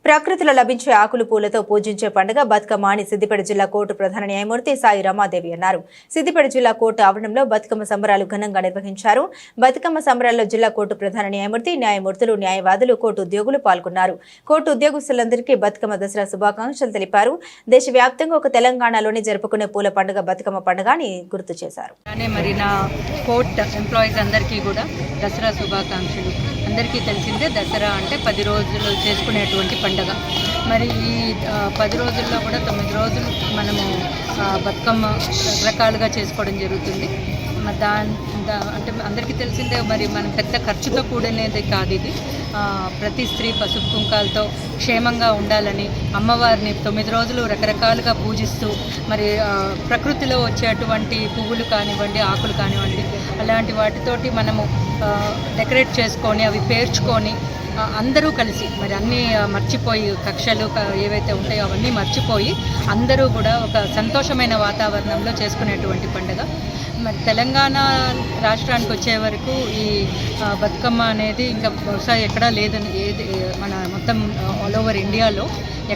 ప్రకృతిలో లభించే ఆకులు పూలతో పూజించే పండుగ బతుకమ్మ అని సిద్దిపేట జిల్లా కోర్టు ప్రధాన న్యాయమూర్తి సాయి రమాదేవి అన్నారు. సిద్దిపేట జిల్లా కోర్టు ఆవరణంలో బతుకమ్మ సంబరాలు ఘనంగా నిర్వహించారు. బతుకమ్మ సంబరాల్లో జిల్లా కోర్టు ప్రధాన న్యాయమూర్తి, న్యాయమూర్తులు, న్యాయవాదులు, కోర్టు ఉద్యోగులు పాల్గొన్నారు. కోర్టు ఉద్యోగస్తులందరికీ బతుకమ్మ దసరా శుభాకాంక్షలు తెలిపారు. దేశవ్యాప్తంగా ఒక తెలంగాణలోనే జరుపుకునే పూల పండుగ బతుకమ్మ పండుగ అని గుర్తు చేశారు. మరి నా కోర్ట్ ఎంప్లాయీస్ అందరికీ కూడా దసరా శుభాకాంక్షలు. అందరికీ తెలిసిందే దసరా అంటే 10 రోజులు చేసుకునేటువంటి పండుగ. మరి ఈ 10 రోజుల్లో కూడా 9 రోజులు మనము బతుకమ్మ రకరకాలుగా చేసుకోవడం జరుగుతుంది. అంటే అందరికీ తెలిసిందే, మరి మనం పెద్ద ఖర్చుతో కూడినది కాదు ఇది. ప్రతి స్త్రీ పసుపు కుంకాలతో క్షేమంగా ఉండాలని అమ్మవారిని 9 రోజులు రకరకాలుగా పూజిస్తూ, మరి ప్రకృతిలో వచ్చేటువంటి పువ్వులు కానివ్వండి, ఆకులు కానివ్వండి, అలాంటి వాటితోటి మనము డెకరేట్ చేసుకొని అవి పేర్చుకొని అందరూ కలిసి మరి అన్నీ మర్చిపోయి, కక్షలు ఏవైతే ఉంటాయో అవన్నీ మర్చిపోయి అందరూ కూడా ఒక సంతోషమైన వాతావరణంలో చేసుకునేటువంటి పండుగ. మరి తెలంగాణ రాష్ట్రానికి వచ్చే వరకు ఈ బతుకమ్మ అనేది ఇంకా బహుశా ఎక్కడా లేదని, మన మొత్తం ఆల్ ఓవర్ ఇండియాలో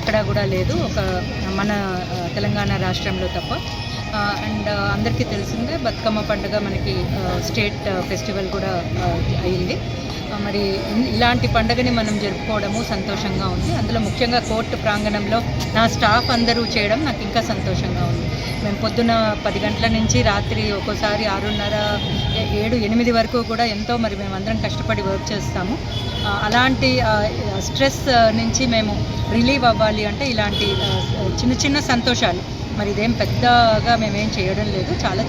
ఎక్కడా కూడా లేదు, ఒక మన తెలంగాణ రాష్ట్రంలో తప్ప. అండ్ అందరికీ తెలిసిందే బతుకమ్మ పండుగ మనకి స్టేట్ ఫెస్టివల్ కూడా అయింది. మరి ఇలాంటి పండుగని మనం జరుపుకోవడము సంతోషంగా ఉంది. అందులో ముఖ్యంగా కోర్టు ప్రాంగణంలో నా స్టాఫ్ అందరూ చేయడం నాకు ఇంకా సంతోషంగా ఉంది. మేము పొద్దున 10 గంటల నుంచి రాత్రి ఒక్కోసారి 6:30, 7, 8 వరకు కూడా ఎంతో మరి మేమందరం కష్టపడి వర్క్ చేస్తాము. అలాంటి స్ట్రెస్ నుంచి మేము రిలీవ్ అవ్వాలి అంటే ఇలాంటి చిన్న చిన్న సంతోషాలు, మరి ఇదేం పెద్దగా మేమేం చేయడం లేదు, చాలా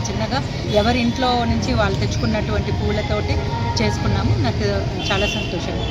చిన్నగా ఎవరి ఇంట్లో నుంచి వాళ్ళు తెచ్చుకున్నటువంటి పూలతోటి చేసుకున్నాము. నాకు చాలా సంతోషంగా.